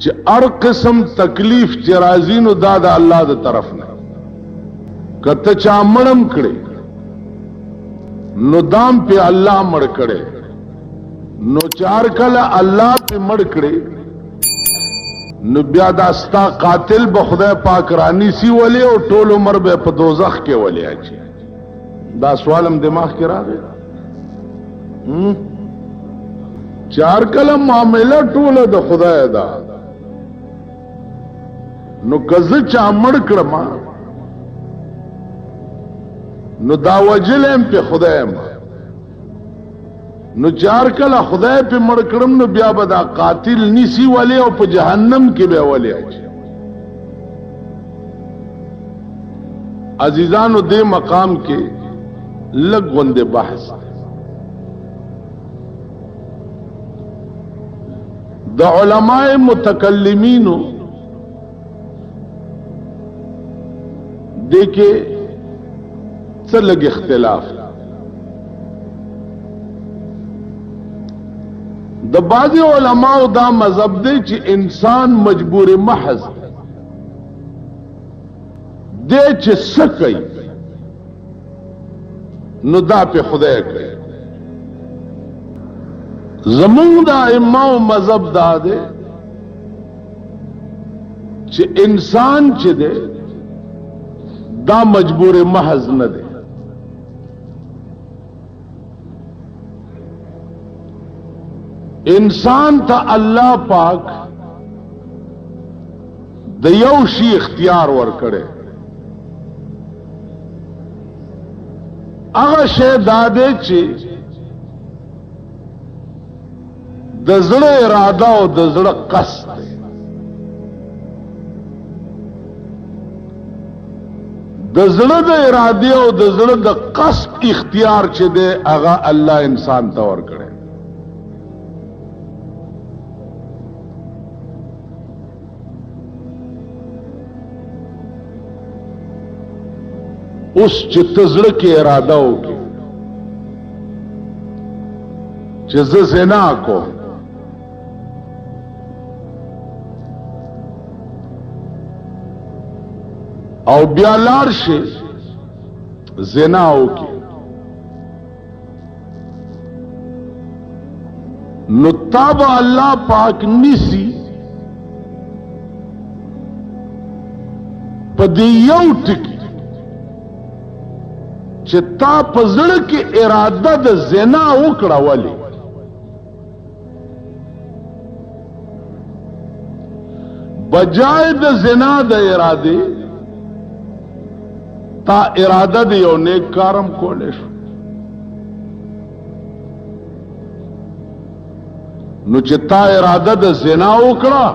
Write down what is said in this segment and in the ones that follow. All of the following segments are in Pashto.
چې هر قسم تکلیف چې راځي نو دا د الله د طرف نه. کته چا مړم کړي نو دام په الله مړ کړي، نو چار کله الله په مړ کړي نو بیا دا ستا قاتل به خدای پاک رانی سی ولی او ټول عمر به په دوزخ کې ولی اچي. دا سوالم دماغ کې راغی. چار کله معاملہ ټوله د خدای دا، نو کزه چا مړ کړم نو دا وجلم په خدای ما، نو چار کله خدای په مړ کړم نو بیا به دا قاتل نیسی ولی او په جهنم کې به ولی اچي. عزیزانو دې مقام کې لږ غوندې بحث د علماء متکلمینو دې کې څه لږ اختلاف. د بعض علماء دا مذهب دی چې انسان مجبور محض دی چې څه کوي نو دا په خدای کوي. زمونږ د ائمه مذهب دا دی چې انسان چې دی دا مجبور محض نه دی. انسان ته الله پاک د یو شی اختیار ورکړي، هغه شی دا دی چې د زړه اراده او د زړه قصد دی. د زړه د اراده او د زړه د قصد اختیار چې دی هغه الله انسان ته ورکړي. اوس چې تزړه کې اراده وکړي چې زه زنا کوم، او بیا لاړ شي زنا وکړي، نو تاب الله پاک نیسی په دې یو ټکی چې تا په زړه کې اراده د زنا وکړه، ولی بجای د زنا د اراده تا اراده د یو نیک کارم کولې شو. نو چې تا اراده د زنا وکړه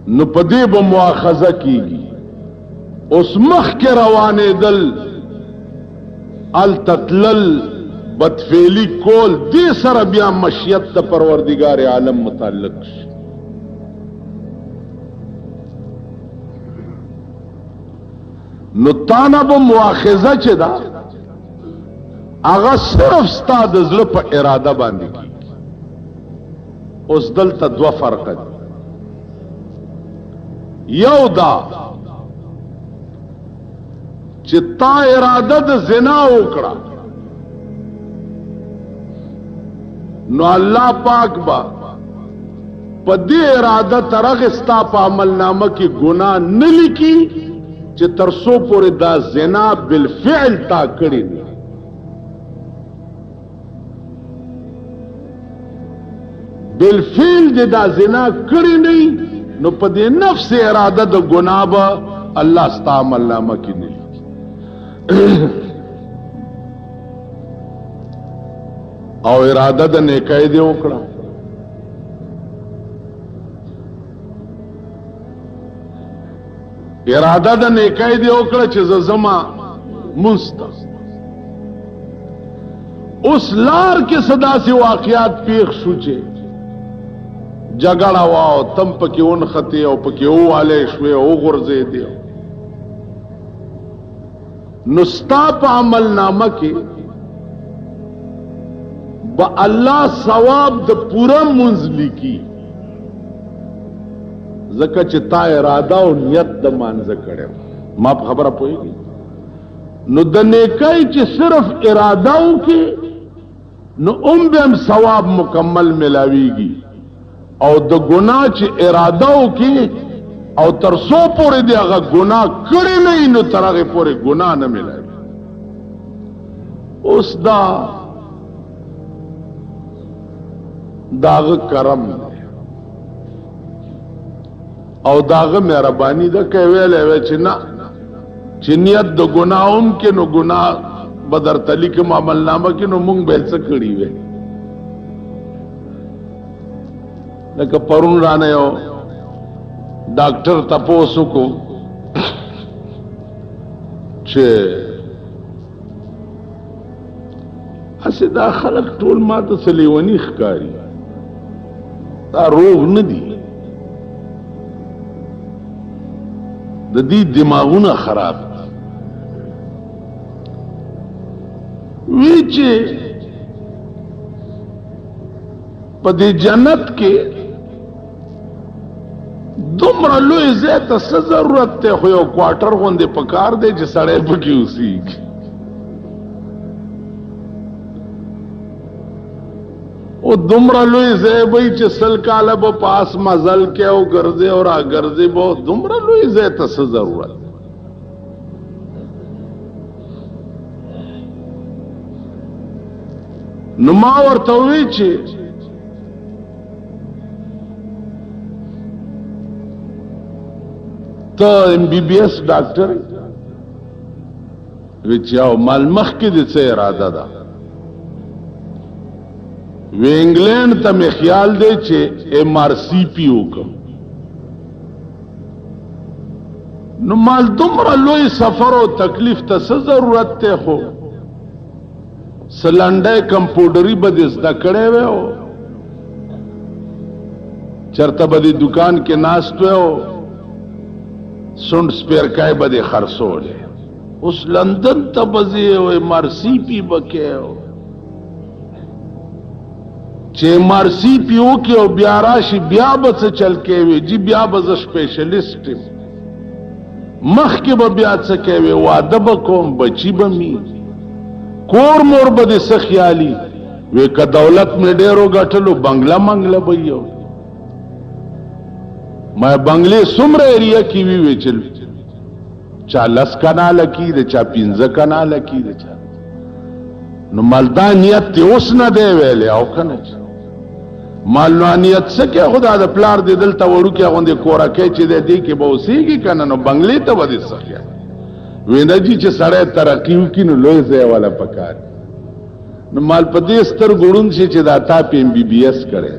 نو په دې به مؤاخذه کیږي. اوس مخ کې روانې دل التتلل بدفعلی کول دې سره بیا مشیت د پروردگار عالم متعلق شي. نو تانا به مؤاخذه چې دا هغه صرف ستا د زړه په اراده باندې کیږي. اوس دلته دوه فرق دي. یو دا چې تا اراده د زنا وکړه نو الله پاک با په دې اراده ترغستا په عمل نامه کې ګناه نه لیکي چې ترسو پورې دا زنا بالفعل تا کړی نه. بالفعل دې دا زنا کړی نه نو په دې نفس اراده د ګناه به الله ستا عمل نامه کې نه. او اراده د نیکۍ دی وکړه، اراده د نیکۍ دی وکړه چې زما مستا. اوس لار کې صدا سي واقعات پیښ شو چې جګړه واو تم پکې ونخته او پکې واله شوي او غرزه دی. نو ستا په عمل نامه کې با الله ثواب د پورا منځ لیکي زکه چې تا اراده او نیت د مانځه کړو ما په خبره پوهیږي نو د نیکۍ چې صرف اراده وکي نو به هم ثواب مکمل ملاویږي او د ګناه چې اراده وکي او تر څو پورې دی هغه ګناه کړی نه نو تر هغه پورې ګناه نه ملاوي اوس داغه کرم دی او داغه مهرباني ده کوي ویلې چې نه چې نیت د ګناهم کې نو ګناه بدر تلی کې عمل نامه کې نو مونږ به څه کړی وې لکه پرون رانه یو ډاکټر تاسو کو چې اسه دا خلق ټول ماته سلیونی ښکاری دا روغ نه دي د دې دماغونه خراب وی چې په دې جنت کې دومره لوی ځای ته څه ضرورت دی خو یو کوارټر غوندې پکار دی چې سړی پکې اوسېږي او دومره لوی ځای به چې سل کاله به پاس مزل کې او ګرځې او را ګرځې به دومره لوی ځای ته څه ضرورت نو ما ورته وی چې ته MBBS ډاکټر وی چې او مال مخ کې د څه اراده ده وی انګلند ته می خیال دی چې MRCP وکم نو مال دومره لوی سفر او تکلیف ته څه ضرورت ته خو سلنډه کمپیوټري به زده کړې و چرته به د دکان کې ناست و سند سپیرکای به خرڅولې اوس لندن ته بځي او MRCP بکې چې MRCP وکي او بیا راشي بیا به څه چل کې وي جی بیا به ز سپیشلیسټ مخ کې به بیا څه کوي واده به کوم بچی به می کور مور به د څه خیالي وی که دولت مې ډېرو ګټلو بنگله منګله به یو ما بنگلې څومره ایریا کې وی چل چا 10 کناله کې د چا 15 کناله کې د چا نو مالدانیت ته اوس نه دی ویلې او کنه مالدانیت څه کې خدا د پلار د دلته وړو کې غوندې کورکې چې د دې کې به اوسېږي کنه نو بنگلې ته ودی څه وینه جی چې سړی ترقی وکړي نو لوی ځای والا پکار نو مال په دې ستر ګړون شي چې دا تا په MBBS کړي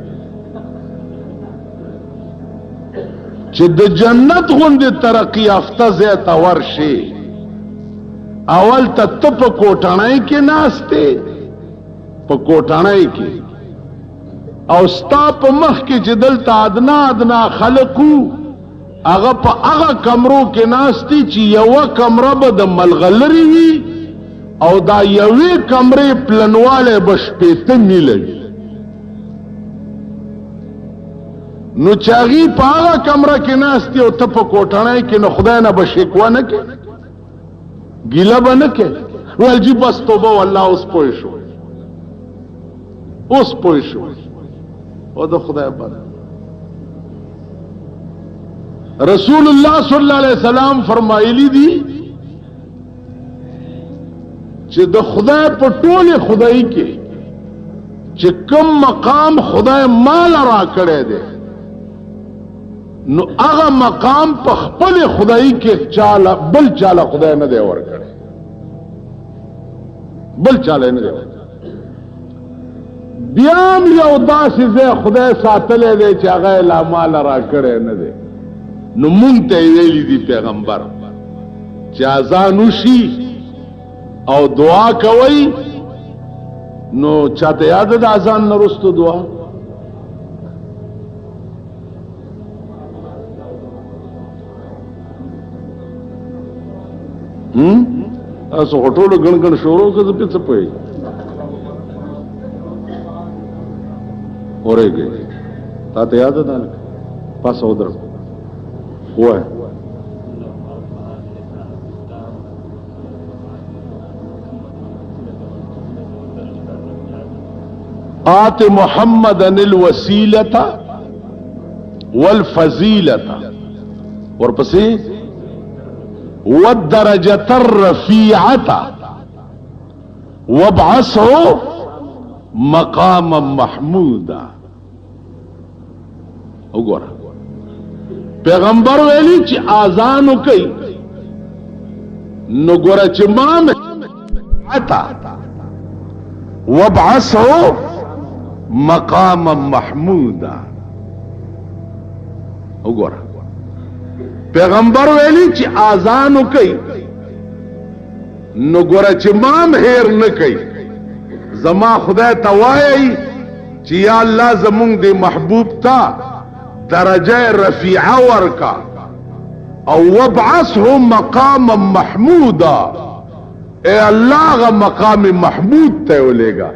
چې د جنت غوندې ترقی یافته ځای ته ورشي اول ته ته په کوټنۍ کې ناستې په کوټنۍ کې او ستا په مخ کې چې دلته ادنا خلقو هغه په هغه کمرو کې ناستي چې یو کمره به د ملغلري وي او دا یوې کمرې پلنواله به 15 میله وي نو چاغي په هغه کمره کې ناستي او ته په کوټنۍ کې نو خدای نه به شکوه نه کې ګیله به نه کې ویل جی بس توبه والله اوس پوه شو او د خدای باندې رسول الله صلی الله علیه وسلم فرمایلی دي چې د خدای په ټوله خدای کې چې کوم مقام خدای مال را کړی دی نو هغه مقام په خپل خدای کې چاله بل چاله خدای نه دی ور کړی بل چاله نه دی بیا یو داسې ځای خدای ساتلی دی چې هغه لا مال را کړی نه دی نو مونږ ته ویلي دي پیغمبر چې اذان وشي او دعا کوي نو چاته یاد ده اذان نه وروسته دعا تاسو هټولو ګڼ شروع کړه په څه پوي और गए ताते याद है पास उधर वो है आते मोहम्मद अनिल वसीलता वल फजीलता और पसे वदरजतर रफीअता वबअसो मकाम महमूदा। उगोरा पैगंबर वेली ची आजान कई नो गोरा ची माम आता वबअसो मकाम महमूदा। उगोरा पैगंबर वेली ची आजान कई नो गोरा ची माम हेर न कई जमा खुदा तवाई ची या अल्लाह जमुंग दे महबूब था दरजा रफीआ वर्का और वबअसहु मकाम महमूदा। ए अल्लाह का मकाम महमूद तय लेगा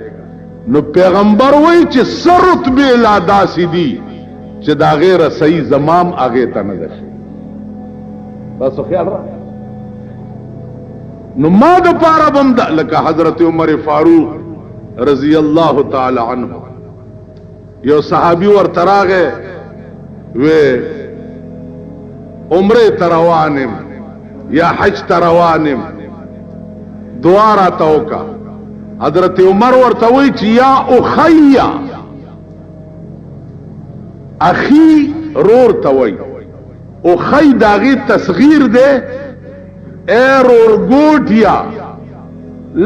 नो पैगंबर वही ची सरत बे लादा सीधी ची दागे रसई जमाम आगे तनदश बस ख्याल रहा नो माद पारा बमदा लका हजरत उमर फारूक रजी अल्लाह ताला अन्हु यो सहाबी और तरा गए वे उम्रे तरवानिम या हज तरवानिम द्वारा तोका हजरत उमर और तवई चिया उखैया अखी रोर तवई उखै दागी तस्गीर दे एर और गोटिया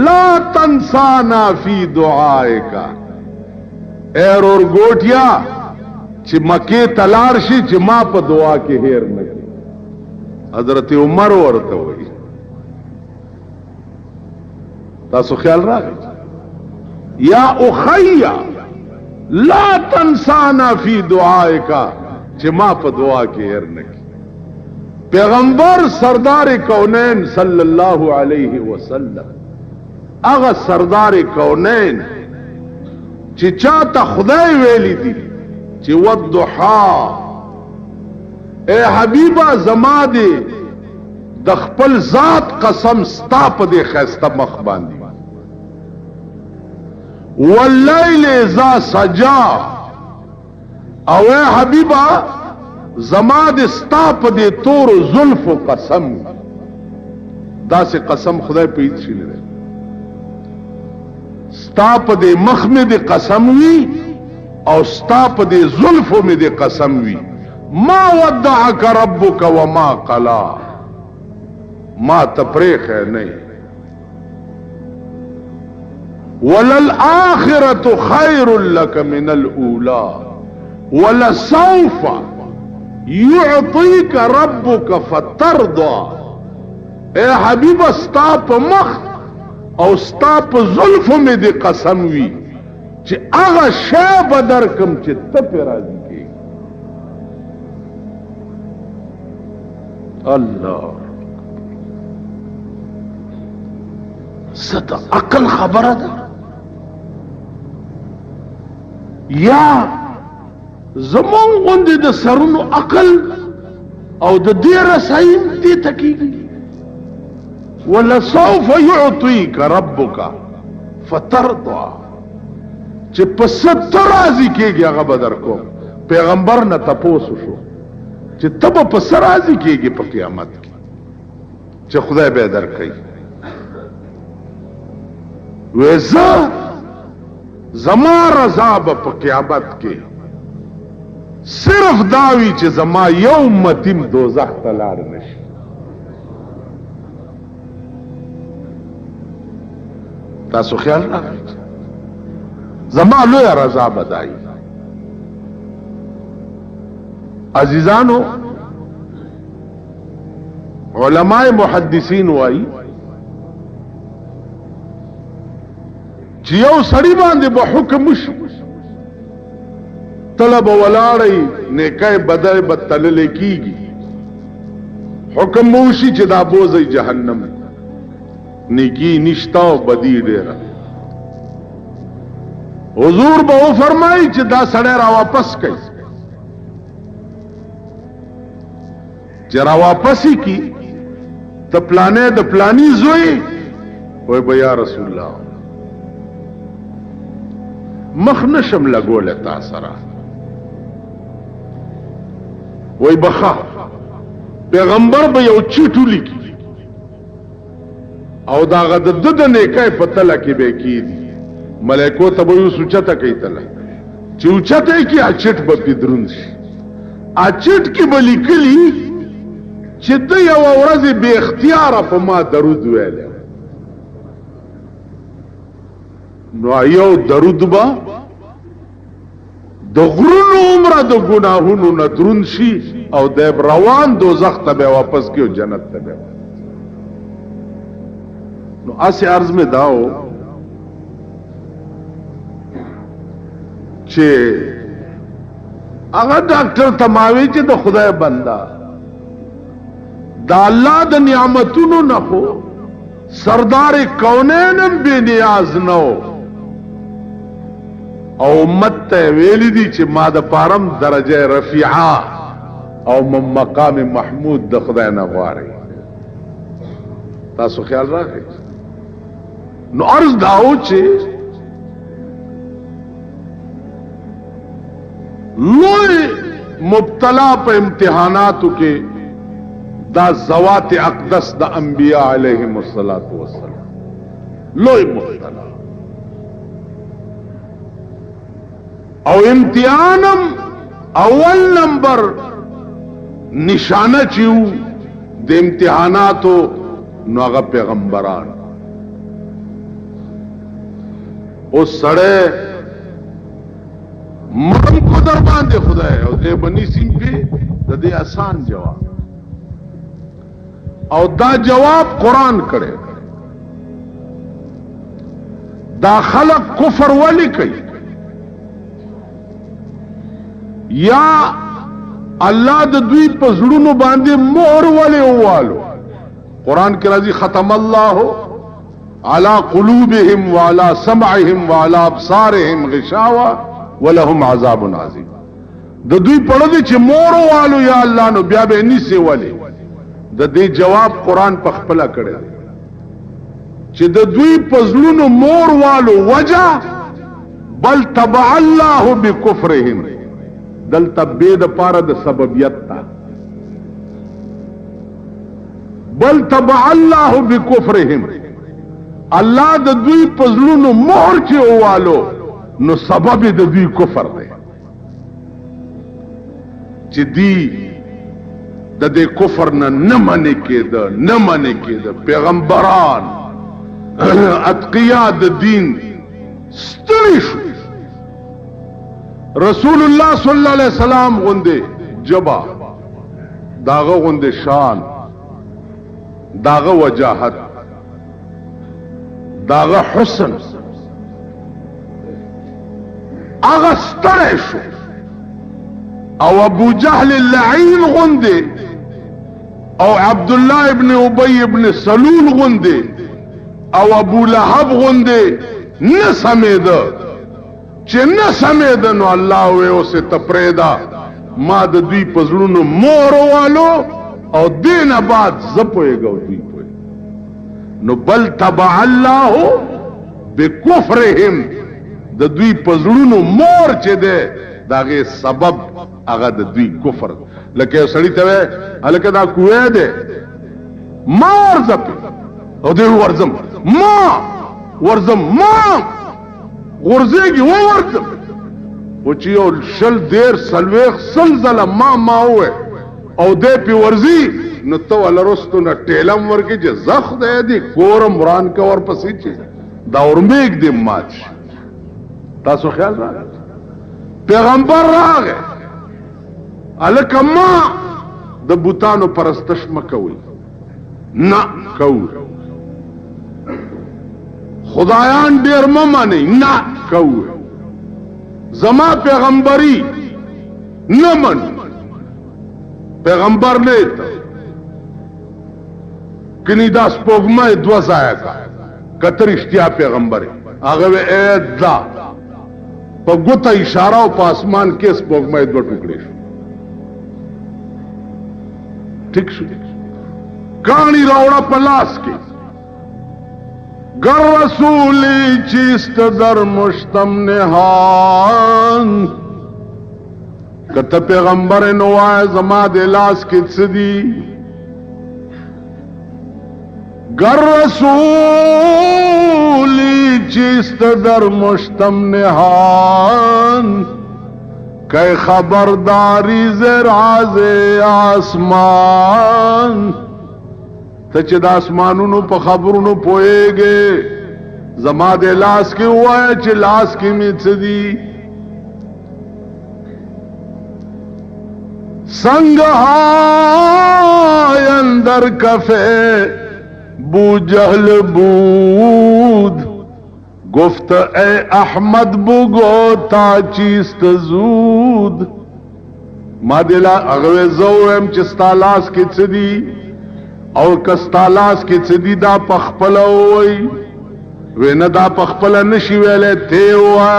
ला तंसाना फी दुआए का एर और गोटिया ची मके तलारशी ची मां पर दुआ के हेर न हजरत उमर और तवई तासु ख्याल रहा या उखैया ला तंसाना फी दुआए का ची मां पर दुआ के हेर न पैगंबर सरदार कौनैन सल्लल्लाहु अलैहि वसल्लम अगर सरदार कौनैन चिचाता खुदाई वेली दी ची वद्दुहा ए हबीबा जमा दे दखपल जात कसम स्ताप दे खैस्ता मख बांधी वल्लैल इज़ा सजा अवे हबीबा जमा दे स्ताप दे तोर जुल्फ कसम दा से कसम खुदाई पीत शील रहे स्ताप दे मख में दे कसम हुई और स्ताप दे जुल्फों में दे कसम हुई मा वद्दअका रब्बुका व मा कला मा तफरीक है नहीं वलल आखिरतु खैरुल लक मिनल ऊला वलसौफा युअतीका रब्बुका फतरदा। ए हबीब स्ताप मख और स्ताप जुल्फ में दे कसम हुई चे आगा शे बदर कम चे तप राजी के अल्लाह सता अकल खबर था या जमों उन्दे द सरुन अकल और द देर साइन ती तकीगी वलसौफ युअतीका रब्बुका फतरदा चे पसत राजी केगी आगा बदर को पैगंबर न तपोस शो चे तब पस राजी केगी पर क़यामत की चे खुदा बेदर कई वेजा जमा रजाब पर क़यामत के सिर्फ दावी चे जमा यौमतिम दोज़ख तलार नशी तासु ख्याल रख जमा लो या रजा बदाई अजीजानो उलमाए मुहद्दिसीन वाई जियो सड़ी बांधे बहुक्म तलब वलाड़ी ने कह बदय बतले कीगी हुक्म मूशी चिदा बोझ जहन्नम निकी निश्ता बदी डेरा حضور به فرمایي چې دا سړی را واپس کړي چې را واپس کی ته پلانې د پلانی زوی وای به یا رسول الله مخ نشم لګول تا سره وای بخا پیغمبر به یو چټو لیکي او دا غد د نیکه په تله کې به کیږي ملائکو ته به سوچته کوي تله چې اوچته کې اچټ به پدرون شي اچټ کې به لیکلي چې د یو ورځ به اختیار په ما درود ویل نو یو درود با د غرونو عمره د ګناهونو نه درون شي او د روان دوزخ ته به واپس کیو جنت ته به نو اسه عرض میں داو چې هغه ډاکټر تماوي چې د خدای بندا دا الله د نعمتونو نه خو سردار کونین بے نیاز نو او امت ته ویلی دي چې ما د پارم درجه رفیعه او مقام محمود د خدای نه غواړي تاسو خیال راکړئ نو عرض داو چې لوی مبتلا په امتحاناتو کې دا زوات اقدس دا انبیاء علیہم الصلاۃ والسلام لوی مبتلا او امتحانم اول نمبر نشانه چیو د امتحاناتو نو هغه پیغمبران او سړی مرم کو در باندې خدای او دې بنی سیم په د دې آسان جواب او دا جواب قرآن کړي دا خلق کفر ولی کوي یا الله د دوی په زړونو باندې مهر ولی ووالو قرآن کې راځي ختم الله على قلوبهم وعلى سمعهم وعلى ابصارهم غشاوه ولهم عذاب عظیم د دوی پړه دي چې مور والو یا الله نو بیا به نيسي ولی د دې جواب قرآن په خپل کړی چې د دوی پزړونو مور والو وجه بل تبع الله بكفرهم دل تبید پاره د سببیت تا بل تبع الله بكفرهم الله د دوی پزړونو مور چې والو نو سبب د دوی کفر دی چې دی د دې کفر نه منې کېده پیغمبران اتقیا د دین ستړي شو رسول الله صلی الله علیه وسلم غوندې جبا داغه غوندې شان داغه وجاهت داغه حسن اغه ستړی شو او ابو جهل اللعین غوندې او عبد الله ابن ابي ابن سلول غوندې او ابو لهب غوندې نه سمېده چې نه سمېده نو الله وې اوسه تپریدا ما د دوی پزړونو مور والو او دینه بعد زپويګو دوی پوي نو بل تبع الله بكفرهم د دوی پزړونو مور چې ده داغه سبب هغه د دوی کفر لکه سړی ته الکه دا کوه ده ما ورزم او دې ورزم ما ورزم ما ورزيږي و ورزم او چې یو شل دیر سلويخ سلزله ما وې او دې په ورزي نو تو ولرستو نه ټیلم ورکه چې زخ دې دي کورم وران کا ور پسې چې دا ورمېګ دې ماچ تاسو خیال راغی پیغمبر راغی الکه ما د بوتانو پرستش مکوي نه کو خدایان ډیر ممنه نه کو زما پیغمبري نه من پیغمبر نه ته کني دا سپوږمۍ دو ځای کا کتر اشتیا پیغمبر هغه اې دا په ګوته اشاره او په اسمان کې سپوږمۍ دوه ټوکړې شو. ٹھیک شو کانی راوړه په لاس کې گر رسولی چیست در مشتم نهان کته پیغمبر نوای زما د لاس کې څه دي گر رسولی چیست در مشتم نهان کہ خبرداری زراز آسمان تچ د آسمانونو په خبرونو پوهیږي زما د لاس کې وای چې لاس کې می څه دي سنگهای اندر کفه بو جهل بود گفت ای احمد بگو تا چیست زود ما دلا اغوی زویم چستا لاس کی چدی او کستا لاس کی چدی دا پخپل ہوئی وینا دا پخپل نشی ویلے تے ہوا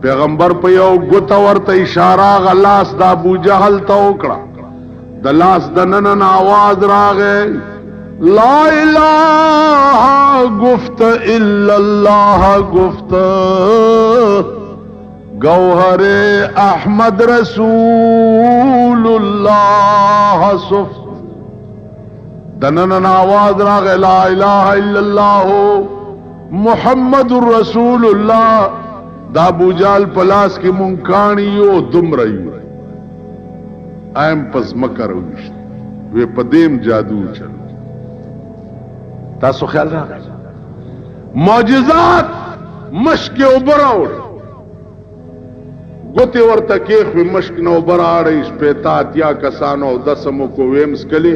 پیغمبر پا یو گتا ورطا اشارہ غلاس دا ابو جہل تا اکڑا دا لاس دا ننن آواز راغے لا الہ گفت الا اللہ گفت گوہر احمد رسول اللہ صفت دنن آواز راغ لا الہ الا اللہ محمد الرسول اللہ دا ابو جال پلاس کی منکانیو دم رہی ایم پس مکر ہوشت وی پدیم جادو چلو تاسو خیال را معجزات مشک اوبر آوڑی گوتی ورطا کیخ وی مشک نو اوبر آڑی شپیتا اتیا کسانو دسمو کو ویمس کلی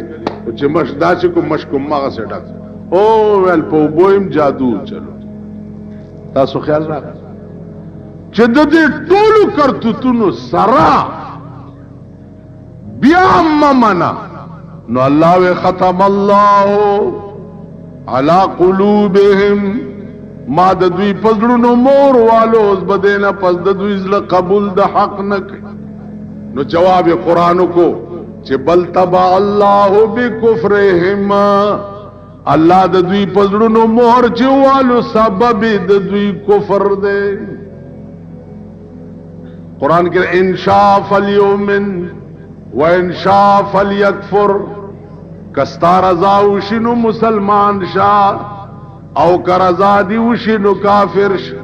چه مشک دا چه کو مشکو مغا سے ڈاک او ویل پا اوبویم جادو چلو تاسو خیال را چه دا دی طولو کرتوتونو سرا بیا ممنا نو اللہ وی ختم اللہ علا قلوبهم ما د دوی پزړونو مور والو اوس بدینا پس د دوی زله قبول د حق نک نو جواب قرآن کو چې بل تبع الله بکفرهم الله د دوی پزړونو مور چې والو سبب د دوی کفر دی قرآن کې ان شاء فلیؤمن وان شاء فلیکفر کستا رضا وشنو مسلمان شا او که رضا دی وشنو کافر شا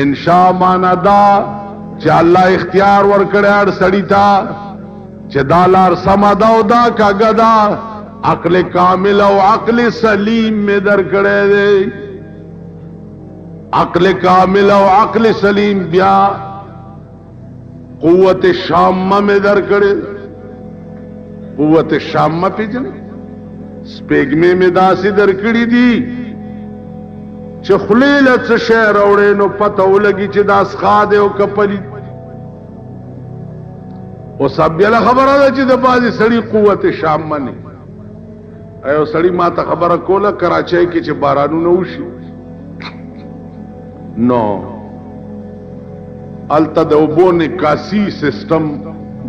انشاء مانا دا چه اللہ اختیار ورکڑے اڑ سڑی تا چه دالار سمدا او دا کاگا دا عقل کامل او عقل سلیم میں در کڑے دے عقل کامل او عقل سلیم بیا قوت شامہ میں در کڑے قوت شامہ پی جنے سپیگمے میں داسی در کڑی دی چه خلیلت سے شہر اوڑے نو پتاو لگی چه داس خادے او کپلی او سب بیالا خبر آدھا چه دا بازی سڑی قوت شام منی ایو سڑی ما تا خبر کولا کراچائی کی چه بارانو نوشی نو التا دا اوبو نکاسی سسٹم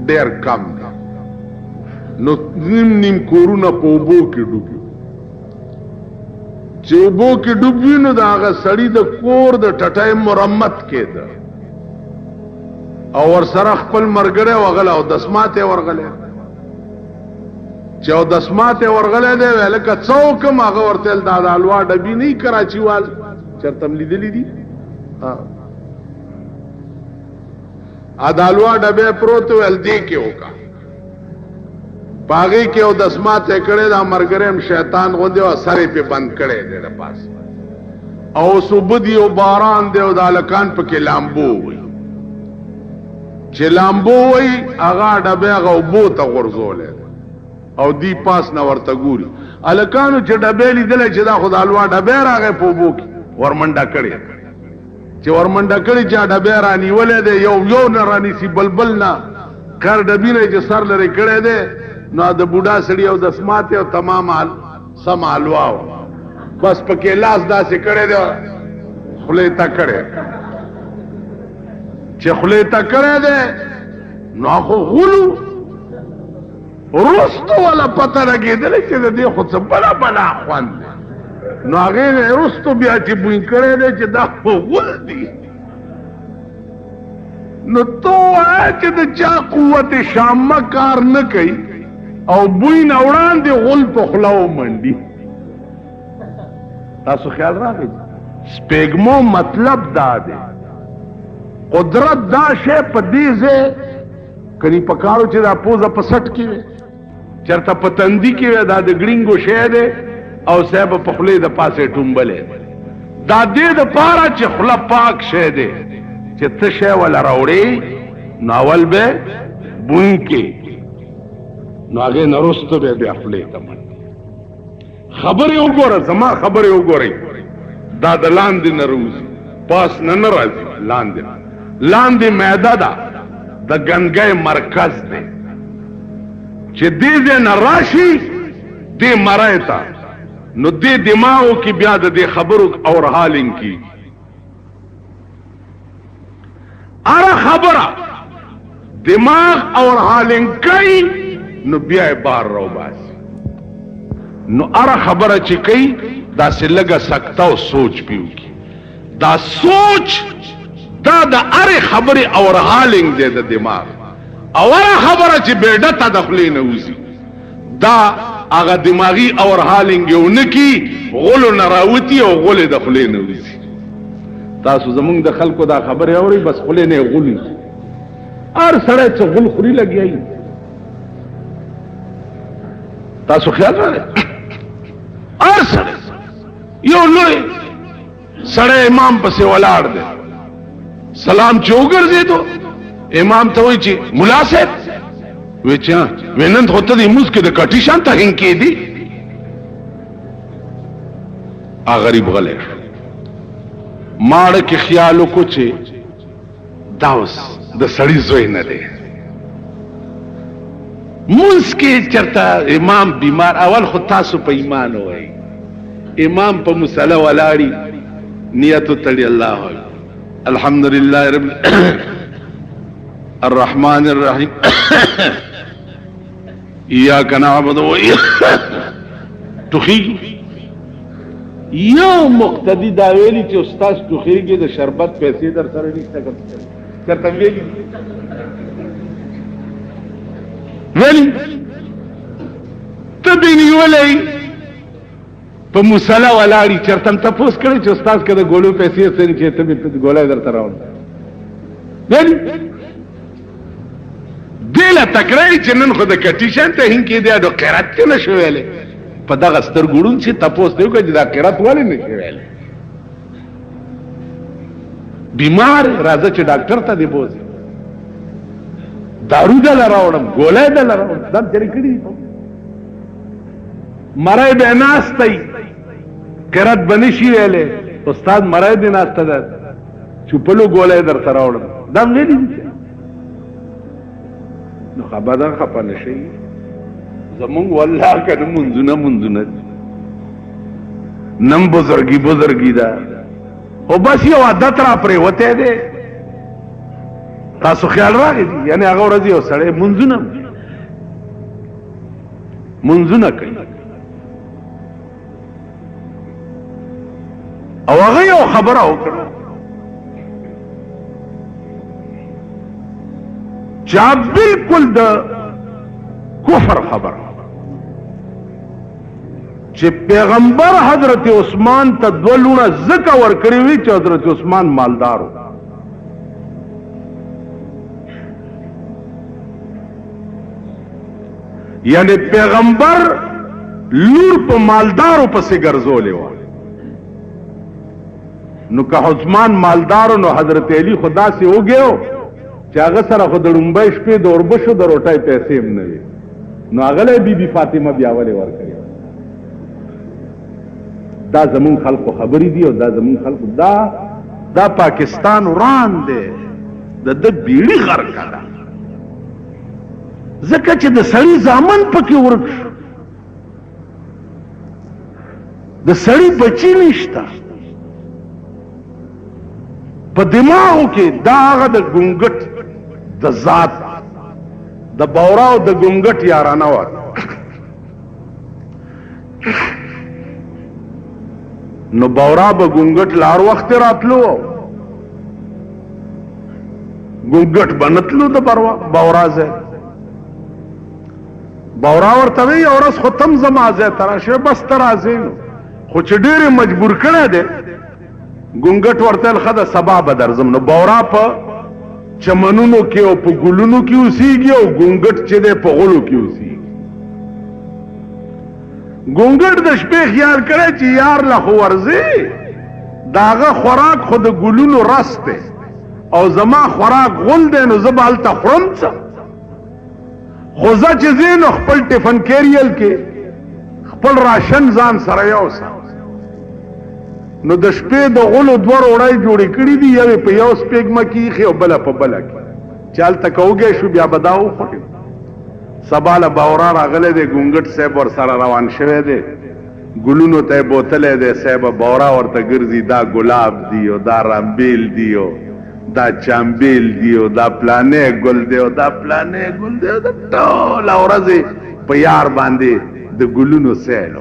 دیر کم دا نو نیم نیم کورونا پا اوبو کی ڈوبی چه اوبو کی ڈوبی نو دا آغا سڑی دا کور دا ٹٹائی مرمت کے دا اور سرخ پل مرگرے وغلا او دسماتے ورغلے چه او دسماتے ورغلے دے ویلکا چوکم آغا ورتیل دا دالوا ڈبی نہیں کراچی وال چرتم لی دلی دی آدالوا ڈبے پروتو ویل دی کے ہوگا پاگی کے او دسماتے کڑے دا مرگرم شیطان غندے و سرے پہ بند کڑے دے دا پاس او صبح دی او باران دے او دا لکان پہ کے لامبو ہوئی چه لامبو ہوئی اغا ڈبے اغا اوبو تا غرزو لے او دی پاس نا ورطا گوری الکانو چه ڈبے لی دلے چه دا خود علوا ڈبے را گئے پوبو کی ورمنڈا کڑی چه ورمنڈا کڑی چه ڈبے رانی ولے دے یو نرانی سی بلبل نا کر ڈبی نے چه سر لرے کڑے دے نو دا بوڑا سڑی او دسماتے او تمام سم علواو بس پکے لاس دا سے کڑے دے خلیتا کڑے چې خلی ته کړی دی نو خو غولو رستو والا پته لګېدلی چې د دې خو څه بله بلا خوند دی نو هغې نه رستو بیا چې بوی کړی دی چې دا خو غول دی نو تو وایه چې د چا قوت شامه کار نه کوي او بوی نه وړاندې غول په خوله ومنډي تاسو خیال راغی سپیږمو مطلب دا دی قدرت دا شی په دې ځای کني پکارو چې دا پوزه په سټ کې وي چرته په تندي کې وي دا د ګړینګو شی دی او صاحب په خولې د پاسې ټومبلې دا دې د پاره چې خوله پاک شی دی چې ته شی ولا راوړې نو اول به بوی کې نو هغې نه وروسته به بیا خولې ته منډي خبرې وګوره زما خبرې وګورئ دا د لاندې نه روزي پاس نه نه راځي لاندې معده ده د ګنګۍ مرکز دی چې دې ځای نه راشي دې مرۍ ته نو دې دماغو کې بیا د دې خبرو اورحالینګ کېږي اره خبره دماغ اورحالینګ کوي نو بیا یې بار راوباسي نو اره خبره چې کوي داسې لږه سکته او سوچ پیو کی دا سوچ دا د اره خبرې اورحالینګ دی د دماغ اوله خبره چې بیډه ته د خولې نه وځي دا هغه دماغي اورحالینګ یو نه کي غولو نه راوتي او غولې د خولې نه وځي تاسو زمونږ د خلکو دا خبرې اورئ بس خولې نه یې غولي هر سړی چې غول خوري لګیایي تاسو خیال راغی هر سړی یو لوی سړی امام پسې ولاړ دی سلام چې وګرځېدو امام ته وایي چې ملا صاحب وی چې وی نن خو ته د لمونځ کې د کټي شان ته هینګ کېدي هغه غریب غلی شو ماړه کې خیال وکړو چې دا اوس د سړي زوی نه دی لمونځ کې چېرته امام بیمار اول خو تاسو په ایمان وایي امام په مصله ولاړي نیت تړي الله الحمدلله رب الرحمن الرحیم ایاک نعبد و ټوخیږي یو مقتدی دا ویلي چې استاد ټوخیږي د شربت پیسې در سره نشته چېرته ویلي ته دې نیولی په مصله ولاړي چېرته م تپوس کړی چې استاد که د ګولو پیسې څنګه چې ته مې ګولی درته راوړم ویلي دې له تکړی چې نن خو د کټي شان ته هینګ کېدی نو قرت ته نه شو ویلی په دغه سترګو ړوند چې تپوس دی وکړه چې دا قرت ولې نه شي ویلی بیمار راځه چې ډاکټر ته دې بوځي دارو دله راوړم ګولی دله راوړم دم چرې کړي مری به ناستی قرت به نشي ویلی استاد مری دې ناسته ده چوپلو ګولی درته راوړم دم ویلي نو خبردار خپه نشئ زمونږ والله که نه منځونه نم بزرګي ده خو بس یو عادت را پرېوتی دی تاسو خیال راغی دي یعنی هغه ورځ یو سړی منځونه کوي او هغه یو خبره وکړه چا بالکل د کفر خبر چې پیغمبر حضرت عثمان ته دوه لوڼه ځکه ورکړې وي چې حضرت عثمان مالدار و یعنی پیغمبر لور په مالدارو پسې ګرځولې وه نو که عثمان مالدارو نو حضرت علی خدا سے وګیو چې هغه سره خو د لومبۍ شپې د اوربشو د روټۍ پیسې هم نه وي نو هغه له بیبي فاطمه بیا ولې ورکړې دا زمون خلقو خبرې دي او دا زمون خلقو دا پاکستان وران دی د بیړي غرقه ده ځکه چې د سړي زامن پکې ورک شو د سړي بچي نشته په دماغو کې دا هغه د ګونګټ د ذات د بورا او د ګونګټ یارانه وه نو بورا به ګونګټ لار وخت راتلو ګونګټ بنتلو د بورا ځای بورا ورته وی یو ورځ خو تم زما ځای ته راشه بس ته راځې نو خو چې ډېرې مجبور کړی دی ګونګټ ورته ویل ښه ده سبا به درځم نو بورا په چمنونو کې او په ګلونو کې اوسېږي او ګونګټ چې دی په غلو کې اوسېږي ګونګټ د شپې خیال کړی چې یار له خو ورځې د هغه خوراک خو د ګلونو رس دی او زما خوراک غل دی نو زه به هلته خورم څه خو زه چې ځې نو خپل ټفن کیریل کې خپل راشن ځان سره یوسه نو د شپې د غلو دوه روړی جوړې کړي دي یوې په یو سپېږمه کې ایښې او بله په بله کې چې هلته که وږی شو بیا به دا وخورې سبا له بورا راغلی دی ګونګټ صاحب ورسره روان شوی دی ګلونو ته یې بوتلی دی صاحبه بورا ورته ګرځي دا ګلاب دی او دا رامبیل دی او دا چامبیل دی او دا پلانې ګل دی او دا پلانې ګل دی او دا ټوله ورځې په یار باندې د ګلونو سیل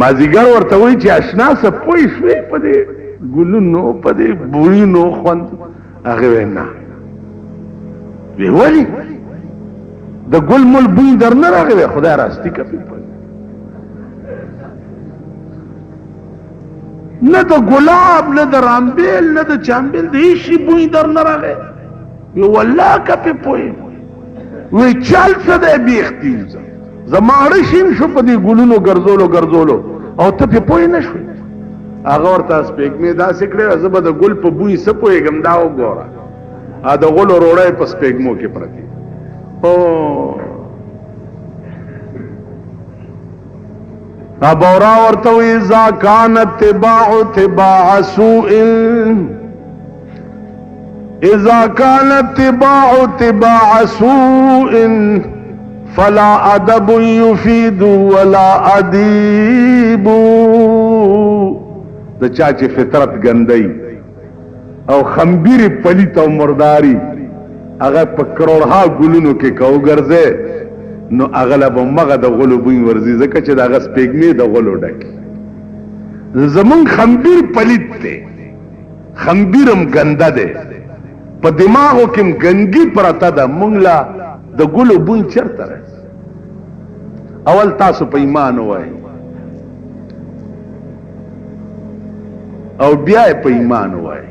مازیګر ورته وایي چې اشنا څه پوه شوې په دې ګلونو په دې بویونو خوند هغې ویل نه وی ولې د ګل مل بوی در نه راغی وی خدای راستی کپی نه د ګلاب نه د رامبیل نه د چامبیل د هیڅ بوی در نه راغی وی والله کپی پوی وی چل څه دی بیختی زما اړه شین شو په دې ګلونو ګرځولو او ته پې پوی نه شوې هغه ورته سپېږمې داسې کړې زه به د ګل په بوی څه پوهېږم دا وګوره د غلو روړی په سپېږمو کې پرتې بورا ورته وی اذا کان اتباع سوء اذا کان اتباع سوء فلا ادب يفيد ولا اديب د چا چې فطرت ګندۍ او خمبيري پلیت او مرداري هغه په کروڑها ګلونو کې کو ګرځي نو اغلب مغه د غلو بوی ورزي ځکه چې دغه سپېږمې د غلو ډکي زمون خمبير پلیت دی خمبيرم ګنده دی په دماغو کې ګنګي پرته ده مونږ لا د ګلو بوی چرته راځي اول تاسو په ایمان وای او بیا په ایمان وای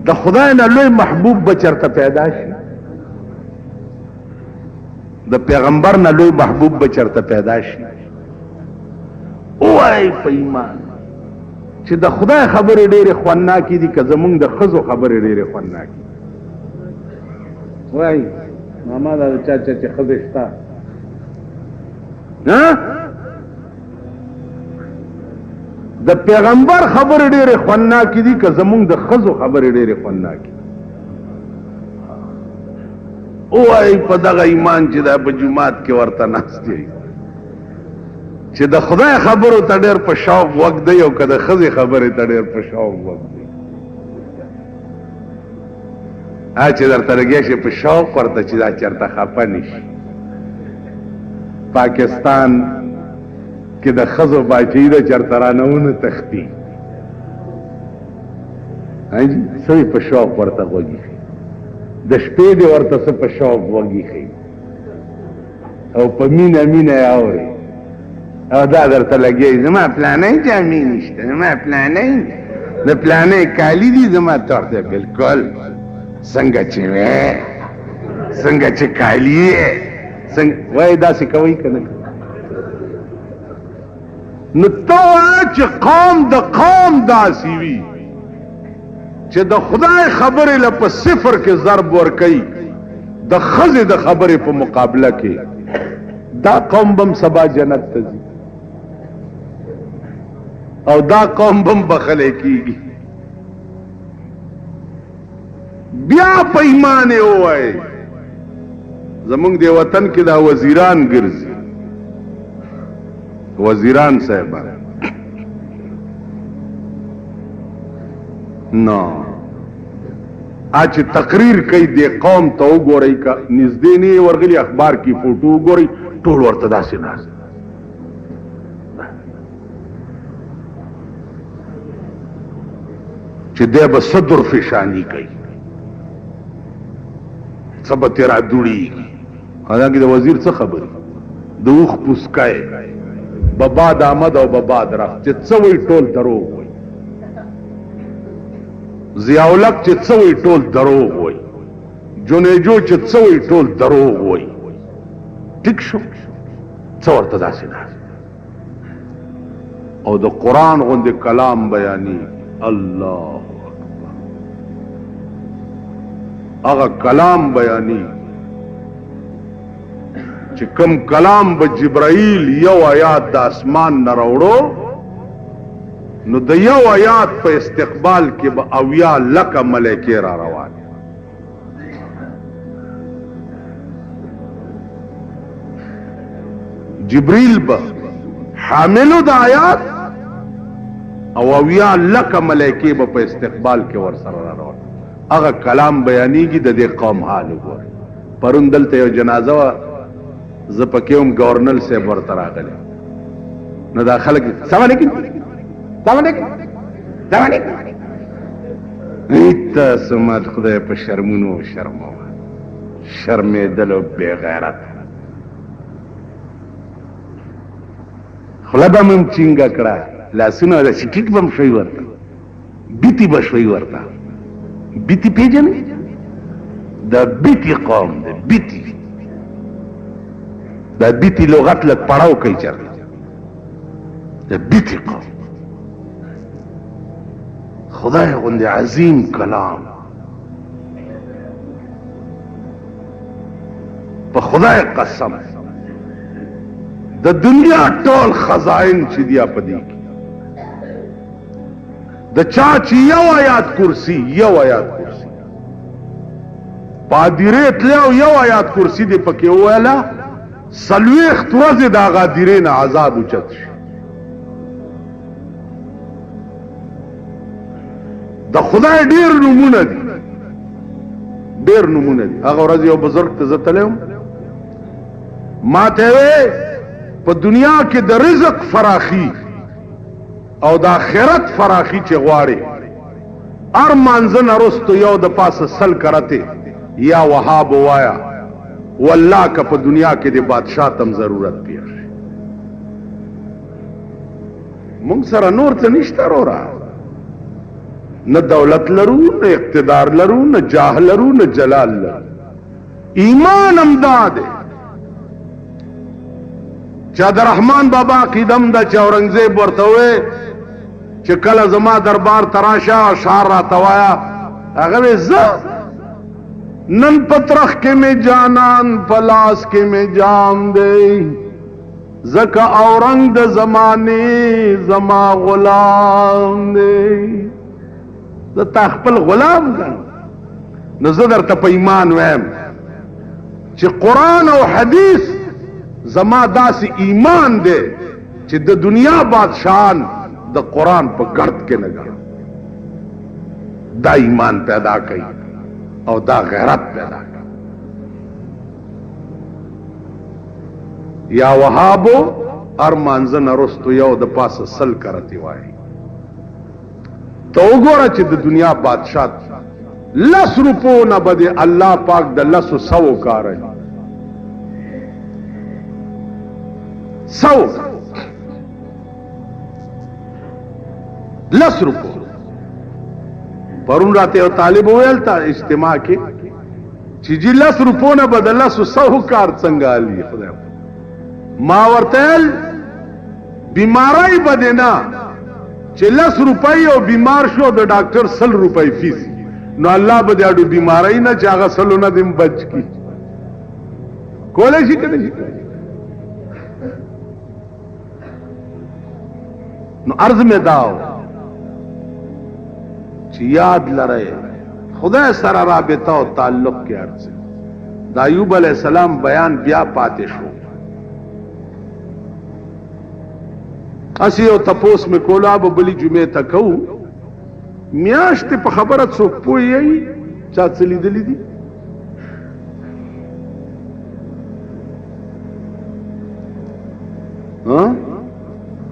د خدای نه لوی محبوب به چرته پیدا شي د پیغمبر نه لوی محبوب به چرته پیدا شي وای په ایمان چې د خدای خبرې ډېرې خوندناکې دي که زمونږ د ښځو خبرې ډېرې خوندناکې وای ماما دا چا چې ښځې شته د پیغمبر خبرې ډېرې خوندناکې دي که زمونږ د ښځو خبرې ډېرې خوندناکې وای په دغه ایمان چې دا په جومات کې ورته ناست دی چې د خدای خبرو ته ډېر په شوق وخت دی او که د ښځې خبرې ته ډېر په شوق وخت دی چې درته لګیا شي په شوق ورته چې دا چېرته خفه نه شي پاکستان کې د ښځو باچهي ده چېرته رانهونه تښتي څه په شوق ورته غوږي ښي د شپې دې ورته څه په شوق غوږي ښي او په مینه مینه یې اوري او دا درته لګیا زما پلانۍ جامې نشته زما پلانۍ د پلانۍ کالي دي زما تورته بلکل څنګه چې وې څنګه چې کالي یې څنګه وایي داسې کوئ که نه نو ته وایه چې قوم د قوم داسې وي چې د خدای خبرې له په صفر کې ضرب ورکوي د ښځې د خبرې په مقابله کې دا قوم بم سبا جنت ته ځي او دا قوم بم بخلی کیږي بیا په ایمان یې ووایي زمونږ د وطن کې دا وزیران ګرځي وزیران صاحبان نو اچ تقریر کوي د قوم ته وګورئ کا نږدې نه ورغلي اخبار کې فوټو وګورئ ټول ورته داسې ناز چې دی به صدر فشانی کوي څه به تیرا دوړېږي حالانکې د وزیر څه خبرې د اوښ پوسکی به باد آمد او به باد رفت چې څه وایي ټول دروغ وایي ضیاءالحق چې څه وایي ټول دروغ وایي جنیجو چې څه وایي ټول دروغ وایي ټیک شو څه ورته داسې نه او د قرآن غوندې کلام بیاني الله اکبر هغه کلام بیاني چې کم کلام به جبرائیل یو آیات د اسمان نه راوړو نو د یو آیات په استقبال کې به 80,000 ملائکې را روان جبرائیل به حاملو د آیات او 80,000 ملائکې به په استقبال کې ور سره را روان هغه کلام بیانېږي د دې قوم حال وګورئ پرون دلته یو جنازه وه زه پکې هم گورنر صاحب ورته راغلی نو دا خلک سلام علیکم تاسو ما خدای په شرمونو شرموه شرمېدل او بې غیرت خوله به مې هم چینګه کړه لاسونه د سټیټ به هم شوي ورته بیتي به شوي ورته بیتي پېژنې د بیتي قوم دی بیتي دا بیتی لغت لگ پڑاو کئی چرده دا بیتی قوم خدای غند عظیم کلام پا خدای قسم دا دنیا ټول خزائن چی دیا پدی کی دا چاچی یو آیات کرسی پادیریت لیو یو آیات کرسی دی پکی اویلا سلویخت ورځې د هغه دیرې نه عذاب اوچت شي د خدای ډېر نومونه دي هغه ورځ یو بزرګ ته زه تللی وم ما ته وې په دنیا کې د رزق فراخي او د آخرت فراخي چې غواړې هر مانځه نه وروستو یو د پاسه سل کرتې یا وهاب وایا والله که په دنیا کې د بادشاہ تم ضرورت پیښ مونږ سره نور څه نشته وروره نه دولت لرو نه اقتدار لرو نه جاه لرو نه جلال لرو ایمان همدا دی چې عبدالرحمن بابا عقیدم ده چې اورنګزیب ورته وې چې کله زما دربار تراشه اشعار راته وایه هغه وې زه نن پترخ کے میں جانان پلاس کے میں جام دے زکا اورنگ د زمانے زما غلام دے د تخپل غلام کن نظر تا پا ایمان ویم چی قرآن او حدیث زما داسی ایمان دے چی د دنیا بادشاہان د قرآن پا گرد کے نگا دا ایمان پیدا کئی او دا غیرت پیدا کر یا وهابو ارمانزن رستو یو د پاس سل کرتی وائی تو گورا چی د دنیا بادشاہ 10 روپو نہ بدے اللہ پاک د 100 کار 100 10 روپو پرون راته یو طالب ویل تا اجتماع کې چې جی 10 روپو نه بدل 100 کار څنګه علي خدای ما ورتل بیماری بدنا چې 10 روپۍ او بیمار شو د ډاکټر 100 روپۍ فیس نو الله به دې اډو بیماری نه چې هغه سلونه دم بچ کی کولای شي کنه نو عرض میں داو چې یاد لره خدای سره رابطه او تعلق کې عرض د ایوب علیہ السلام بیان بیا پاتې شو اسی او تپوس میں کولا بلی جمعه تکو میاشتې په خبره څوک پوهیږي چا څه لیدلي دي؟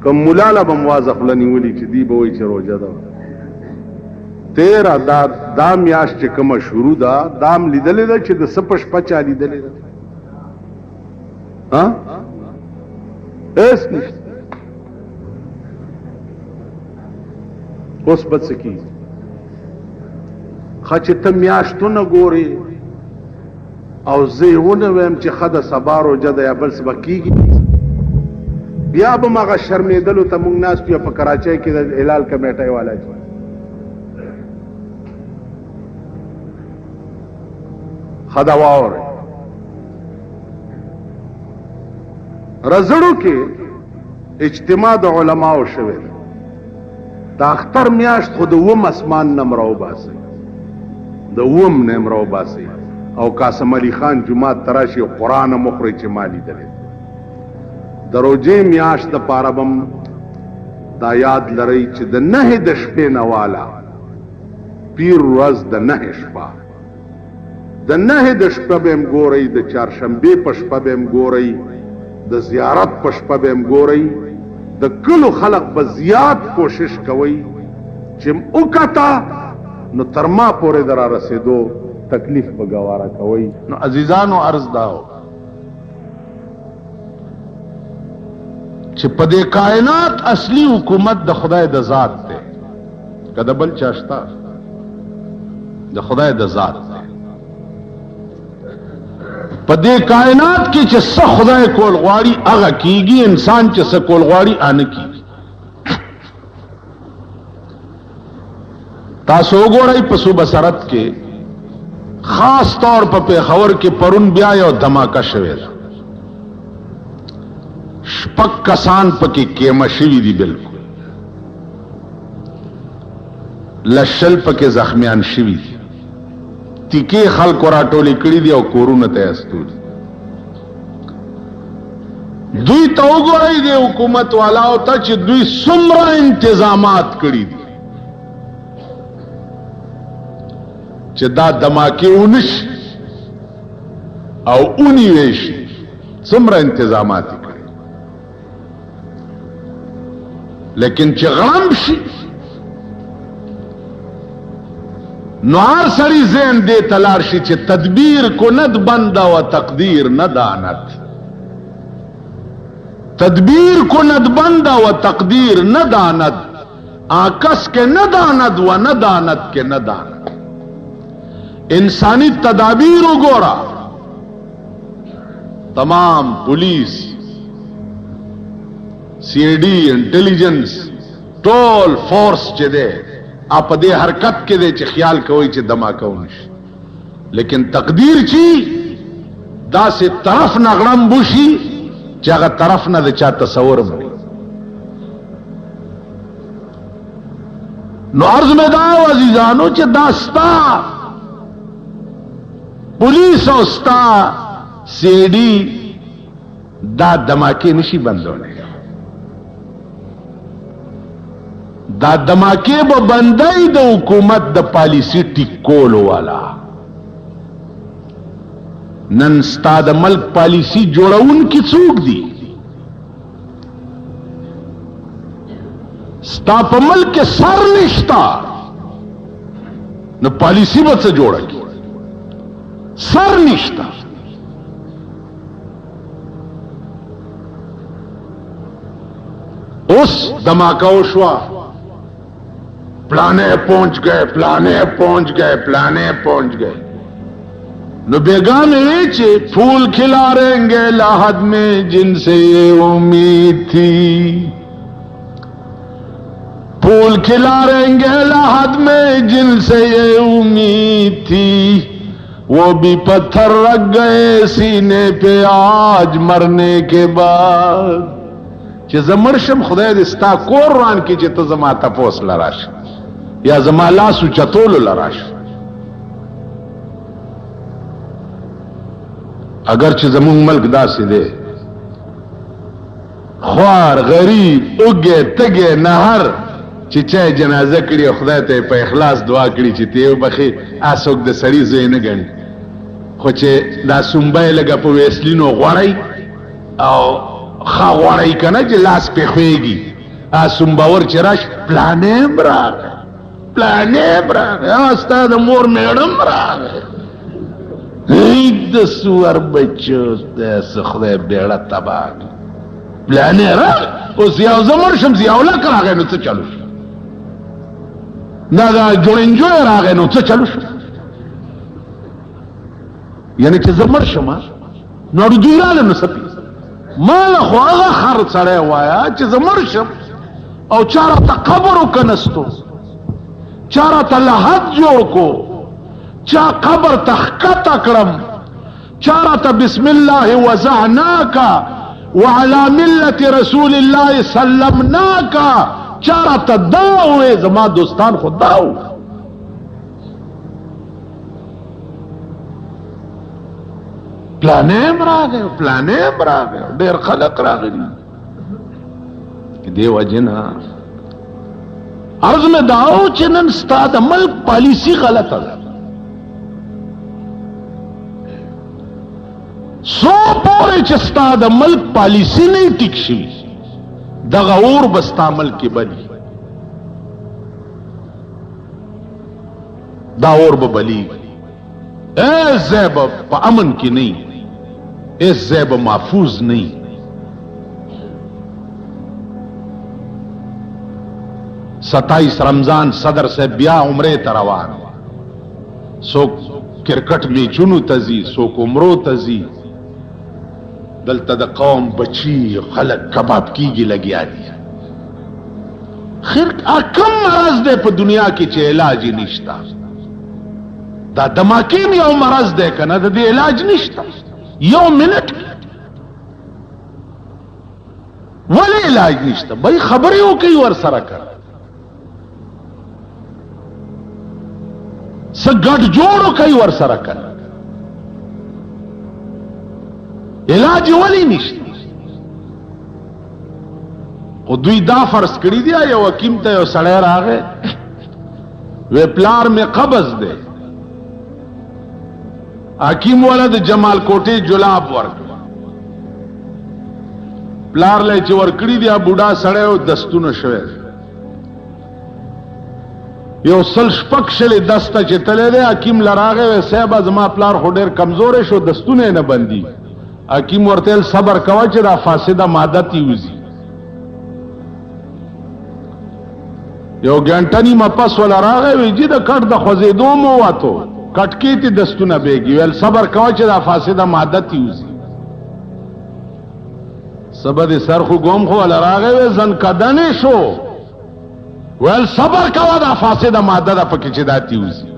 کوم ملا له به موازه خوله نیولي چې دی به وایي چې روژه ده. تیره دا میاشت چې کومه شروع ده دا هم لیدلې ده چې د څه په شپه چا لیدلې ده؟ هېڅ نشته. اوس به څه کېږي؟ ښه چې ته میاشتونه ګورې او زه یې ونه ویم چې ښه د سبا روژه ده یا بل څه به کېږي، بیا به م هغه شرمېدلو ته مونږ ناست یو په کراچۍ کې د هلال کمیټۍ والا چې ښه دا واورئ. رزړو کې اجتماع د علماو شوې ده. د اختر میاشت خو د اووم اسمان نه م راوباسئ، د اووم نه م راوباسئ او قاسم علي خان جومات ته راشي او قرآن هم وخورئ چې ما لیدلی. د روژې میاشت دپاره به م دا یاد لرئ چې د نهې د شپې نه والا پیر ورځ د نهې شپه، د نهې د شپه به م ګورئ، د چهارشنبې په شپه به م ګورئ، د زیارت په شپه به م ګورئ. د کلو خلق به زیات کوشش کوئ چې وکته نو تر ما پورې د را رسېدو تکلیف به ګواره کوئ. نو عزیزانو عرض داو چې په دې کائنات اصلي حکومت د خدای د ذات دی، که د بل چا شته؟ د خدای د ذات دی. په دې کائنات کې چې څه خدای کول غواړي هغه کیږي، انسان چې څه کول غواړي هغه کیږي. تاسو وګورئ په صوبه سرحد کې خاص طور په پېښور کې پرون بیا یو دھماکه شوې ده. شپږ کسان پکې کېمه شوي دي، بالکل لشل پکې زخمیان شوي دي، تیکې خلکو راټولې کړي دي او کورونه ته استولي. دوی ته وګورئ د حکومت والاو ته چې دوی څومره انتظامات کړي دي چې دا دھماکې ونشي او ونیوې شي. څومره انتظامات کړي، لیکن چې غړم شي نو هر سړی ذهن دې ته لاړ شي چې تدبیر کند بنده و تقدیر نداند، تدبیر کند بنده و تقدیر نداند، آکس کے نداند و نداند کے نداند. انسانی تدابیر وګوره، تمام پولیس، سی آئی ڈی، انٹیلیجنس، ټول فورس چې دی آپ دې حرکت کې دی چې خیال کوي چې دھماکه ونشي. لیکن تقدیر چی دا سے طرف نه غړم بوشي چې هغه طرف نه د چا تصور مړي. نو عرض میں دا عزیزانو چې دا ستا پولیس او ستا سی آئی ڈی دا دھماکې نشي بندولی. دا دھماکې به بندای د حکومت د پالیسی ټیکولو والا. نن ستا د ملک پالیسی جوړونکي څوک دي؟ ستا په ملک کې سر نشتا نو پالیسی به څه جوړه کی؟ سر نشتا. اس دھماکہ وشوا، پلانے پہنچ گئے، پلانے پہنچ گئے، پلانے پہنچ گئے. نو بیگانے چے پھول کھلا رہیں گے لاحد میں جن سے یہ امید تھی، پھول کھلا رہیں گے لاحد میں جن سے یہ امید تھی، وہ بھی پتھر رکھ گئے سینے پہ آج مرنے کے بعد. چې زمرشم خدای دې ستا کور روان کی چې ته زما تپوس لراش یا زما لاسو چتولو لراش. اگر چې زمون ملک داسې دی، خوار غریب اوږې تږې نهر چې چا جنازه کړي خدای ته په اخلاص دعا کړي چې ته وبخي اسوک د سړي زوی نه ګڼي خو چې دا سنبه لګه په ویسلینو غوړی او خا غوړی کنه چې لاس په خوېږي سنباور چې راش پلانې راغی پلانې راغی استاد مور میډم راغی د سور بچو د خدای بیړه تباہ پلانې راغی اوس یو زمر شم زیاوله راغی نو څه چلو شو نه دا جوړنجوی راغی نو څه چلو شو یعنی چې زمر شم نو دوی راغله نو سپي مال خو هغه خر سره وایا چې زمر شم او چاره ته قبر وکنستو چاره ته لحد جوړ کو چا قبر تخکت اکرم چاره ته بسم الله وزعناک وعلى ملة رسول الله سلمناک چاره ته داوې زما دوستان خو داو پلانیم راغی ډیر خلق راغلی دیو جنا عرض میں داو چې نن ستا د ملک پالیسی غلطه ده سو پورې چې ستا د ملک پالیسی نه ټیک شي دغه اور بستا ملک کې بلی دا اور به بلی اے زیب په امن کې نه اے زیب محفوظ نه 27 رمضان صدر سے بیا عمره تروان سو کرکٹ میچونو تزی سو عمرو تزی دلته د قوم بچی خلق کباب کیږي لګیا دي خیر کم مرض ده په دنیا کې چې علاج نشتا دا دماکین یو مرض ده کنه د دې علاج نشتا یو منټ ولی علاج نشتا بھائی خبرې وکي ور سره کړ سګټ جوړو کوي ور سره کړ علاج ولی نشته او دوی دا فرض کړی دی یو حکیم ته یو سړی راغی وی پلار می قبض ده حکیم ولد جمال کوټي جلاب ورک پلار له چې ور کړی دی بوډا سړی او دستونه شوی یو سل شپک شلې دسته چې تلې ده حکیم لراغه وی صاحب زما پلار خو ډیر کمزور شو دستونه نه بندي حکیم ورته صبر کوا چې دا فاسده ماده تیوزي یو ګنټنی مپس ولا راغه وی چې د کټ د خوځېدو مو واتو کټکی تی دستونه بیږي ول صبر کوا چې دا فاسده ماده تیوزي سبد سر خو ګوم خو ولا راغه وی زن کدنې شو ول صبر کوا دا فاسده ماده د پکې چې دا تیوزي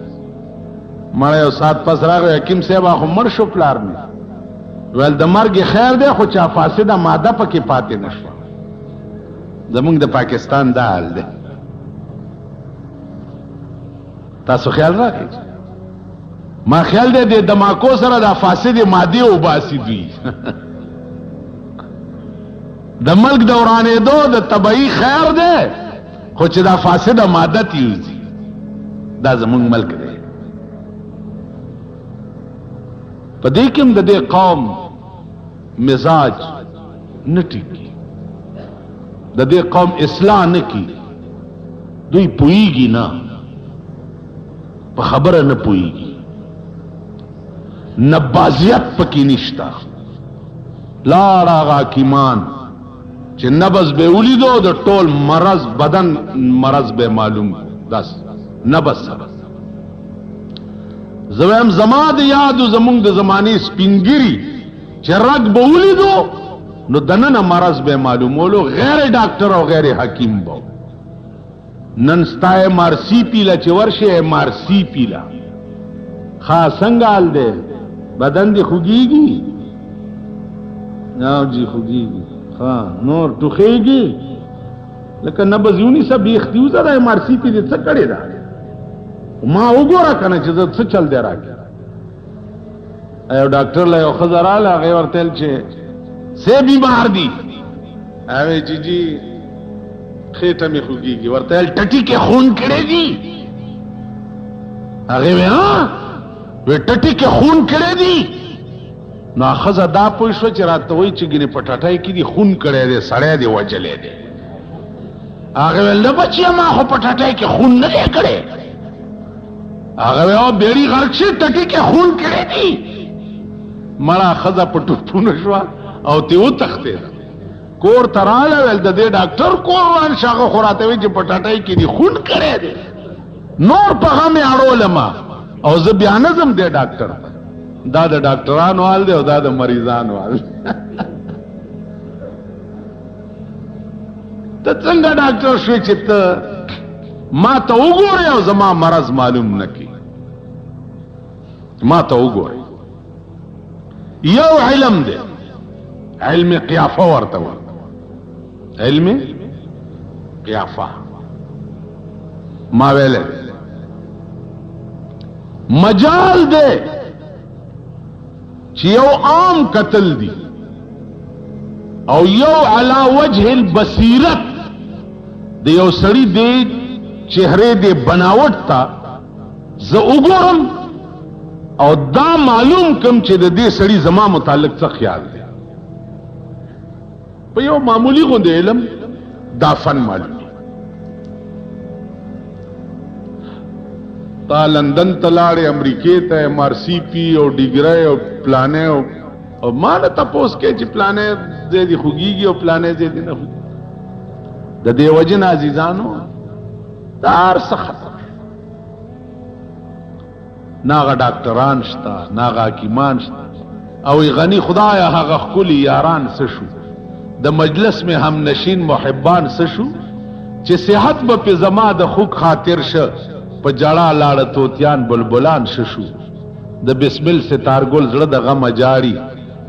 مړ یو سات پس راغه حکیم صاحب خو مر شو پلار نه ول د مرګ خیر دی خو چا فاسده ماده پکې پاتې نشو زمونږ د پاکستان دا حال دی تاسو خیال راکړئ ما خیال دی د دماکو سره د فاسده ماده او باسي دی د ملک دورانې دو د طبيعي خیر دی خو چې دا فاسده ماده تیوزي دا زمونږ ملک دی په دې کې د دې قوم مزاج نه ټیکي د دې قوم اصلاح نه کی دوی پوئږي نه په خبره نه پوئږي نبازیت پکې نشتا لاړ هغه حکیمان چې نبض به ولیدو د ټول مرض بدن مرض به معلوم داس نبض سره زویم زما د یاد زمونږ د زمانی سپینګری چې رګ به ولیدو نو دنه مرض به معلومولو غیر ډاکټر او غیر حکیم بو نن ستای مارسی پیلا چې ورشه مارسی پیلا خاص څنګه حال دی بدن دی خوږیږي نو جی خوږیږي ها نور ټوخیږي لکه نبضونی سب اختیو زره مارسی پی دې څه کړی دا ما وګوره کنه چې څه چل دی راکې ایو ډاکټر له خزراله هغه ورتل چې سه بیمار دي اوی جی خېټه مې خوږیږي. ورته ویل ټټي کې خون کړی دي؟ هغې وی ها وی ټټي کې خون کړی دي. نو ښځه دا پوه شوه چې راته وایي چې ګینې په ټټۍ کې دي خون کړی دی، سړی دی وجلی دی. هغه ویل نه بچیه ما خو په ټټۍ کې خون نه دی کړی. هغه وی او بیړي غرق شي ټټي کې خون کړی دي. مړه ښځه په ټوټونه شوه او ترې وتښتېده. کور ته راغله ویل د دې ډاکټر کور روان شه. هغه خو راته وایي چې په ټټۍ کې دي خون کړی دی. نور په غم یې اړولمه او زه بیا نه ځم دې ډاکټر ته. دا د ډاکټرانو حال دی او دا د مریضانو حال. ته څنګه ډاکټر شوې چې ته ما ته وګورې او زما مرض معلوم نه کړي؟ ما ته وګورې. یو علم دی، علم قیافه ورته وایي. علم قیافه ما ویلې مجال دی چې یو عام قتل دی او یو علا وجه البصیرت د یو سړی دی چهره دی بناوټ تا زه وګورم او دا معلوم کم چې د دې سړی زما متعلق څه خیال دی. په یو معمولی غوندې علم دا فن معلوم. تا لندن تلاړې، امریکې ته MRCP او ډیګری او پلانې او ما نه تپوس کې چې پلانې ځای دې خوږیږي او پلانې ځای دې نه خوږي. د دې وجې نه عزیزانو دا هر څه خطر. نه هغه ډاکټران شته، نه هغه حکیمان شته. او غني خدایا هغه ښکلي یاران څه شو، د مجلس میں هم نشین محبان څه شو چې صحت به په زما د خوږ خاطر شه. په جړه لاړه توتیان بلبلان ششو. د بسمل ستارګل زړه د غم جاری،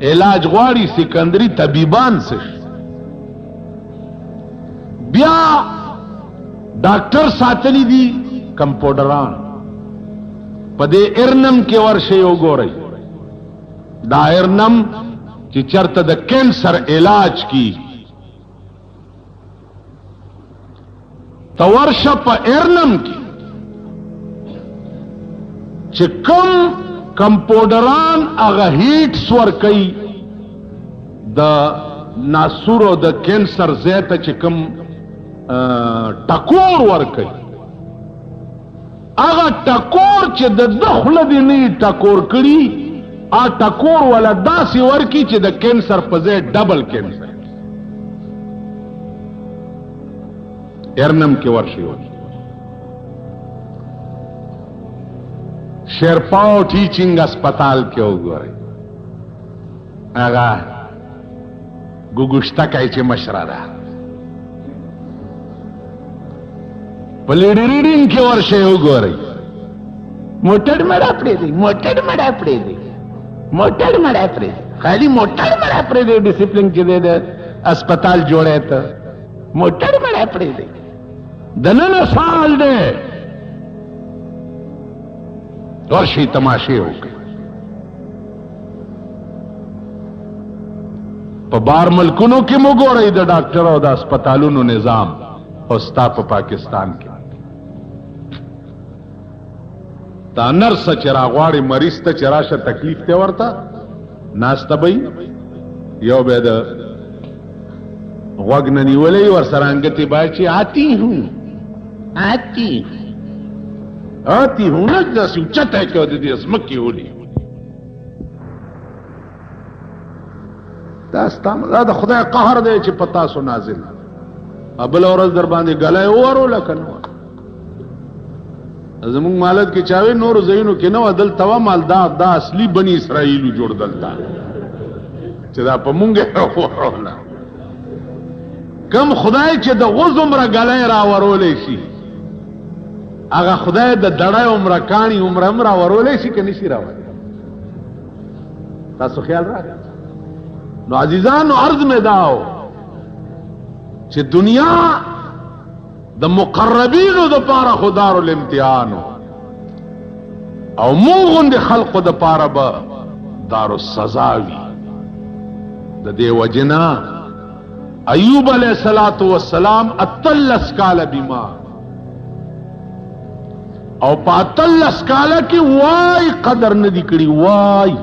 علاج غواړي سکندری طبيبان سش. بیا ډاکټر ساتلی دي کمپاوډران. په دې ارنم کې ورشه وګورئ. دا ارنم چې چرته د کینسر علاج کی تورشه په ارنم کې چې کم کمپاوډران هغه هیټس ور کوي د ناسور او د کینسر زیاته چې کم ټکور ور کوي. هغه ټکور چې د دخله دی نه ټکور کړي، ا ټکور ولا داسې ورکی چې د کینسر په ځای ډبل کینسر ارنم کې ورشي. شیرپاو ټیچنګ اسپیټال کې وګورئ، هغه ګوګشتکای چې مشره ده په لیډی ریډینګ کې ورشه وګورئ. موټر مړه پړې دی، موټر مړه پړې دی، موټر مړه پړې دی، خالی موټر مړه پړې دی. ډیسپلین کې دی د اسپیټال جوړه ته موټر مړه پړې دی. دننه سال دی ورشي تماشې وکړي. په بار ملکونو کې مو ګورئ د ډاکټر او د اسپیټالونو نظام او ستا په پاکستان کې دا نرس چې راغواړي مریض ته چې راشه تکلیف ته ورته ناسته به یو به د غوږ نه نیولی ورسره انګتې باید چې آتی هوں آتی ہوں نا جیسی اچتا ہے کہ دی ازمکی ہولی دا خدای قهر دی چې پتا سو نازل. ابل اورز در باندې غلای اورو لکنه زمون مالت کې چاوي نور زینو کې نو عدل توا مال دا اصلي بني اسرائیل جوړ دلتا چې دا په مونږه وروله. کم خدای چې د غزم را غلای را ورولې شي هغه خدای د دړای عمر کانی عمر ورولې شي کې نشي راوړي. تاسو خیال راغی. نو عزیزانو عرض میں داو چې دنیا د مقربینو د پاره خدارو الامتحانو او موغون د خلقو د پاره به دارو سزاوی. د دې وجنا ایوب علیہ الصلوۃ والسلام اتلس کال بیمار او پاتلس کال کی وای قدر ندی کړي وای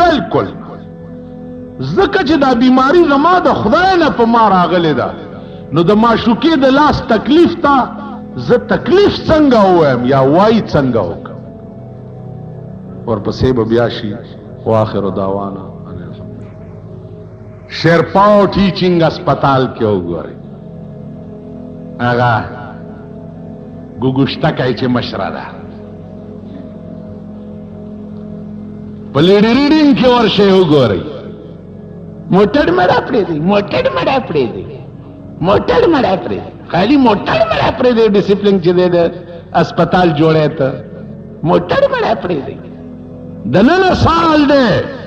بالکل زکه چې دا بیماری زما د خدای نه په ما راغلی ده نو د معشوقې د لاس تکلیف تا زه تکلیف څنګه وایم یا وای څنګه وکم ورپسې به بیا شي واخر دعوانا شیرپاو ټیچینګ اسپیټال کې وګورئ هغه ګوګشته کوي چې مشره ده په لیډي ریډینګ کې ورشئ وګورئ موټر مړه پرېږدئ موټر مړه پرېږدئ موټر مړه پرېږدئ خالي موټر مړه پرېږدئ ډسپلین چې دی د اسپیټال جوړی ته موټر مړه پرېږدئ دننه سال دی